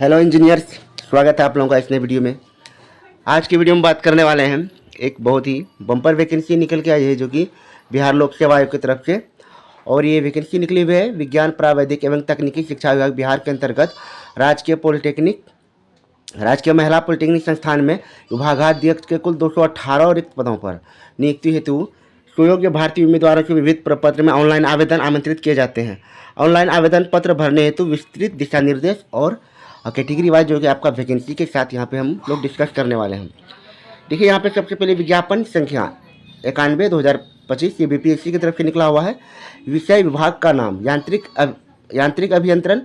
Hello engineers, स्वागत है आप लोगों का इस नए वीडियो में। आज की वीडियो में बात करने वाले हैं एक बहुत ही बम्पर वैकेंसी निकल के आई है जो कि बिहार लोक सेवा आयोग की तरफ से। और ये वैकेंसी निकली हुई है विज्ञान प्रावैधिक एवं तकनीकी शिक्षा विभाग बिहार के अंतर्गत राजकीय महिला पॉलिटेक्निक संस्थान में विभागाध्यक्ष के कुल 218 रिक्त पदों पर नियुक्ति हेतु सुयोग्य भारतीय उम्मीदवारों के विविध प्रपत्र में ऑनलाइन आवेदन आमंत्रित किए जाते हैं। ऑनलाइन आवेदन पत्र भरने हेतु विस्तृत दिशा निर्देश और कैटेगरी वाइज जो कि आपका वैकेंसी के साथ यहाँ पे हम लोग डिस्कस करने वाले हैं। देखिए यहाँ पे सबसे पहले विज्ञापन संख्या 91/2025 ये बीपीएससी की तरफ से निकला हुआ है। विषय विभाग का नाम यांत्रिक अभियंत्रण।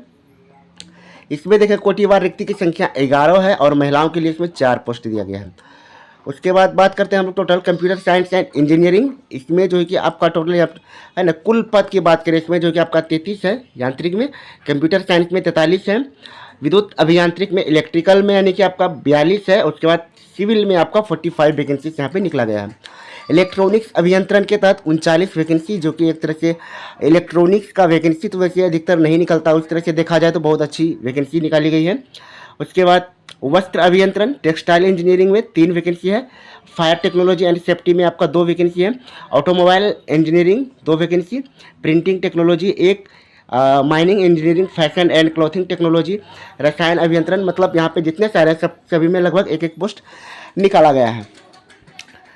इसमें देखिए कोटिवार रिक्ति की संख्या 11 है और महिलाओं के लिए इसमें 4 पोस्ट दिया गया है। उसके बाद बात करते हैं हम लोग total computer science and engineering. इसमें जो है कि आपका टोटल है ना, कुल पद की बात करें इसमें जो कि आपका 33 है यांत्रिक में, कंप्यूटर साइंस में 43 है, विद्युत अभियांत्रिक में, इलेक्ट्रिकल में यानी कि आपका 42 है। उसके बाद सिविल में आपका 45 वैकेंसीज यहाँ पे निकला गया है। इलेक्ट्रॉनिक्स अभियंत्रण के तहत 39 वैकेंसी, जो कि एक तरह से इलेक्ट्रॉनिक्स का वैकेंसी तो वैसे अधिकतर नहीं निकलता, उस तरह से देखा जाए तो बहुत अच्छी वैकेंसी निकाली गई है। उसके बाद वस्त्र अभियंत्रण टेक्सटाइल इंजीनियरिंग में 3 वैकेंसी है। फायर टेक्नोलॉजी एंड सेफ्टी में आपका 2 वैकेंसी है। Automobile engineering 2 vacancy, printing technology 1, mining engineering, fashion and clothing technology, रसायन अभियंत्रण, मतलब यहाँ पे जितने सारे सभी में लगभग एक पोस्ट निकाला गया है।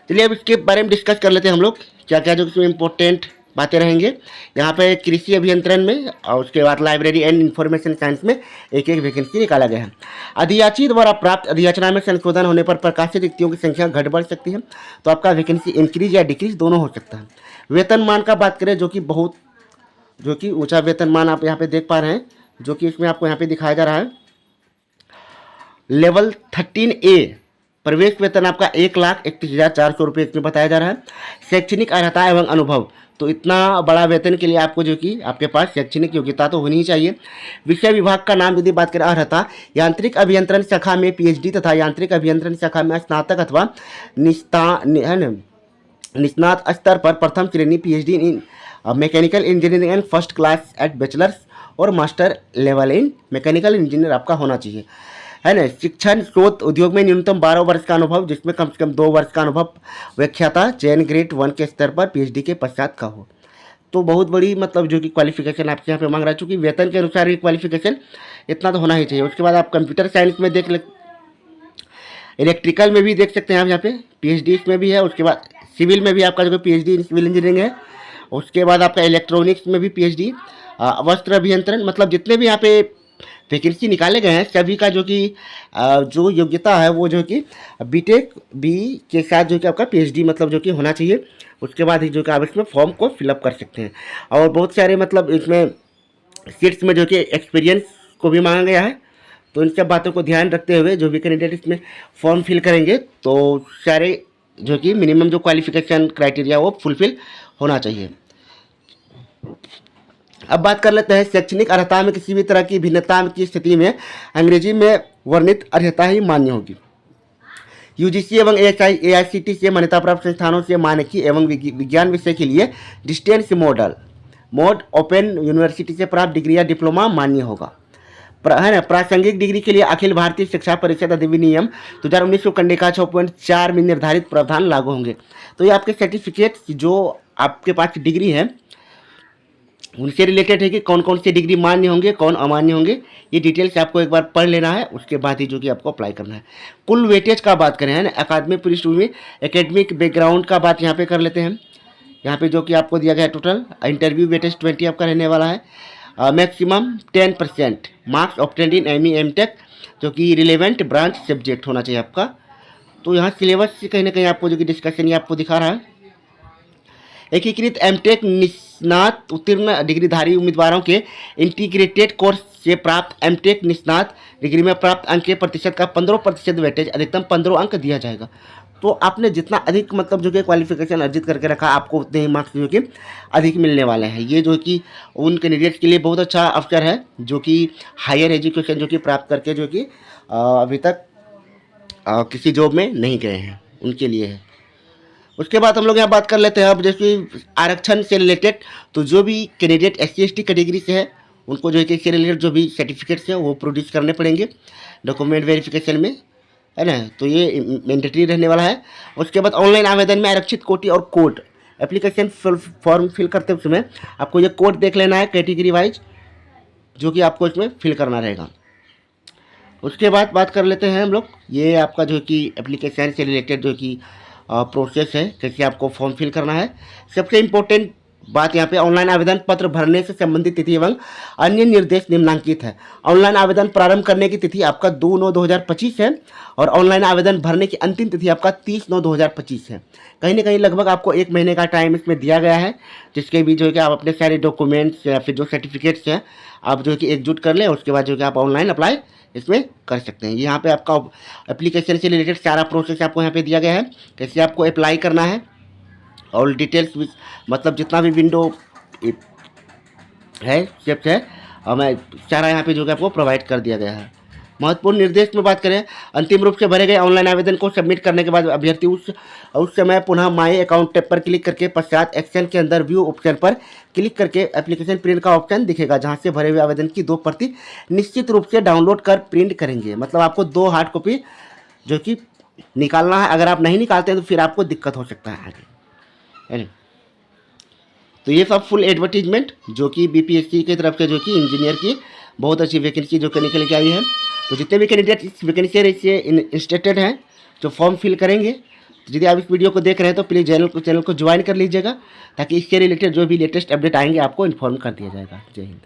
चलिए अब इसके बारे में डिस्कस कर लेते हैं हम लोग, क्या क्या जो इसमें इम्पोर्टेंट बातें रहेंगे। यहाँ पे कृषि अभियंत्रण में और उसके बाद लाइब्रेरी एंड इंफॉर्मेशन साइंस में एक वैकेंसी निकाला गया है। अधियाची द्वारा प्राप्त अधियाचना में संशोधन होने पर प्रकाशित रिक्तियों की संख्या घट बढ़ सकती है, तो आपका वैकेंसी इंक्रीज या डिक्रीज दोनों हो सकता है। वेतनमान का बात करें जो कि ऊंचा वेतनमान आप यहाँ पे देख पा रहे हैं, जो कि इसमें आपको यहाँ पे दिखाया जा रहा है। लेवल 13A प्रवेश वेतन आपका 1,31,400 रुपये इसमें बताया जा रहा है। शैक्षणिक अर्हता एवं अनुभव, तो इतना बड़ा वेतन के लिए आपको जो कि आपके पास शैक्षणिक योग्यता तो होनी ही चाहिए। विषय विभाग का नाम यदि बात करें अर्हता, यांत्रिक अभियंत्रण शाखा में PhD तथा यांत्रिक अभियंत्रण शाखा में स्नातक अथवा निष्णात स्तर पर प्रथम श्रेणी PhD in mechanical engineering and first class at bachelor's और master level in mechanical engineer आपका होना चाहिए, है ना। शिक्षण शोध उद्योग में न्यूनतम 12 वर्ष का अनुभव, जिसमें कम से कम 2 वर्ष का अनुभव व्याख्याता चयन ग्रेड 1 के स्तर पर PhD के पश्चात का हो। तो बहुत बड़ी मतलब जो कि क्वालिफिकेशन आपसे यहाँ पे मांग रहा है, चूँकि वेतन के अनुसार ही क्वालिफिकेशन इतना तो होना ही चाहिए। उसके बाद आप कंप्यूटर साइंस में देख ले, इलेक्ट्रिकल में भी देख सकते हैं आप यहाँ पे PhD इसमें भी है। उसके बाद सिविल में भी आपका जो PhD इन सिविल इंजीनियरिंग है। उसके बाद आपका इलेक्ट्रॉनिक्स में भी PhD, वस्त्र अभियंत्रण, मतलब जितने भी यहाँ पे वैकेंसी निकाले गए हैं सभी का जो कि जो योग्यता है वो जो कि बीटेक बी के साथ जो कि आपका PhD मतलब जो कि होना चाहिए। उसके बाद ही जो कि आप इसमें फॉर्म को फिलअप कर सकते हैं। और बहुत सारे मतलब इसमें सीट्स में जो कि एक्सपीरियंस को भी मांगा गया है, तो इन सब बातों को ध्यान रखते हुए जो भी कैंडिडेट इसमें फॉर्म फिल करेंगे तो सारे जो कि मिनिमम जो क्वालिफिकेशन क्राइटेरिया वो फुलफिल होना चाहिए। अब बात कर लेते हैं शैक्षणिक अर्हता में किसी भी तरह की भिन्नता की स्थिति में अंग्रेजी में वर्णित अर्हता ही मान्य होगी। UGC एवं AICTE से मान्यता प्राप्त संस्थानों से मानकीय एवं विज्ञान विषय के लिए डिस्टेंस मोड ओपन यूनिवर्सिटी से प्राप्त डिग्री या डिप्लोमा मान्य होगा, है ना। प्रासंगिक डिग्री के लिए अखिल भारतीय शिक्षा परिषद अधिनियम 2019 को कंडिका 6.4 में निर्धारित प्रावधान लागू होंगे। तो ये आपके सर्टिफिकेट जो आपके पास डिग्री है उनसे रिलेटेड है कि कौन कौन से डिग्री मान्य होंगे कौन अमान्य होंगे, ये डिटेल्स आपको एक बार पढ़ लेना है। उसके बाद ही जो कि आपको अप्लाई करना है। कुल वेटेज का बात करें है ना, अकादमिक पृष्ठभूमि एकेडमिक बैकग्राउंड का बात यहाँ पे कर लेते हैं। यहाँ पे जो कि आपको दिया गया है टोटल इंटरव्यू वेटेज 20 आपका रहने वाला है। मैक्सिमम 10% मार्क्स ऑब्टेन्ड इन ME MTech, जो कि रिलेवेंट ब्रांच सब्जेक्ट होना चाहिए आपका। तो यहाँ सिलेबस से कहीं ना कहीं आपको जो कि डिस्कशन ये आपको दिखा रहा है। एकीकृत MTech निष्णात उत्तीर्ण डिग्रीधारी उम्मीदवारों के इंटीग्रेटेड कोर्स से प्राप्त MTech निष्णात डिग्री में प्राप्त अंक के प्रतिशत का 15% वेटेज अधिकतम 15 अंक दिया जाएगा। तो आपने जितना अधिक मतलब जो कि क्वालिफिकेशन अर्जित करके रखा आपको उतने ही मार्क्स जो कि अधिक मिलने वाले हैं। ये जो कि उन कैंडिडेट्स के लिए बहुत अच्छा अवसर है जो कि हायर एजुकेशन जो कि प्राप्त करके जो कि अभी तक किसी जॉब में नहीं गए हैं, उनके लिए है। उसके बाद हम लोग यहाँ बात कर लेते हैं अब जैसे आरक्षण से रिलेटेड, तो जो भी कैंडिडेट SC ST कैटेगरी से है उनको जो है कि इससे रिलेटेड जो भी सर्टिफिकेट्स हैं वो प्रोड्यूस करने पड़ेंगे डॉक्यूमेंट वेरिफिकेशन में, है ना। तो ये मैंडेटरी रहने वाला है। उसके बाद ऑनलाइन आवेदन में आरक्षित कोटि और कोड एप्लीकेशन फॉर्म फिल करते समय आपको ये कोड देख लेना है कैटेगरी वाइज, जो कि आपको इसमें फिल करना रहेगा। उसके बाद बात कर लेते हैं हम लोग, ये आपका जो है कि एप्लीकेशन से रिलेटेड जो कि प्रोसेस है, कैसे आपको फॉर्म फिल करना है। सबसे इम्पोर्टेंट बात यहाँ पे ऑनलाइन आवेदन पत्र भरने से संबंधित तिथि एवं अन्य निर्देश निम्नांकित है। ऑनलाइन आवेदन प्रारंभ करने की तिथि आपका 2/9/2025 है और ऑनलाइन आवेदन भरने की अंतिम तिथि आपका 30/9/2025 है। कहीं ना कहीं लगभग आपको 1 महीने का टाइम इसमें दिया गया है, जिसके भी जो है कि आप अपने सारे डॉक्यूमेंट्स या फिर जो सर्टिफिकेट्स हैं आप जो है कि एकजुट कर लें। उसके बाद जो है कि आप ऑनलाइन अप्लाई इसमें कर सकते हैं। यहाँ पे आपका एप्लीकेशन से रिलेटेड सारा प्रोसेस आपको यहाँ पे दिया गया है, कैसे आपको अप्लाई करना है और डिटेल्स भी, मतलब जितना भी विंडो है स्टेप्स है मैं सारा यहाँ पे जो कि आपको प्रोवाइड कर दिया गया है। महत्वपूर्ण निर्देश में बात करें, अंतिम रूप से भरे गए ऑनलाइन आवेदन को सबमिट करने के बाद अभ्यर्थी उस समय पुनः माई अकाउंट टैब पर क्लिक करके पश्चात एक्शन के अंदर व्यू ऑप्शन पर क्लिक करके एप्लीकेशन प्रिंट का ऑप्शन दिखेगा, जहां से भरे हुए आवेदन की 2 प्रति निश्चित रूप से डाउनलोड कर प्रिंट करेंगे। मतलब आपको 2 हार्ड कॉपी जो कि निकालना है। अगर आप नहीं निकालते हैं तो फिर आपको दिक्कत हो सकता है आगे, है ना। तो ये सब फुल एडवर्टीजमेंट जो कि बीपीएससी की तरफ से जो कि इंजीनियर की बहुत अच्छी वैकेंसी जो कि निकल के आई है। तो जितने भी कैंडिडेट इस वैकेंसी से इंटरेस्टेड हैं जो फॉर्म फिल करेंगे, तो यदि आप इस वीडियो को देख रहे हैं तो प्लीज़ चैनल को ज्वाइन कर लीजिएगा, ताकि इससे रिलेटेड जो भी लेटेस्ट अपडेट आएंगे आपको इन्फॉर्म कर दिया जाएगा। जय हिंद।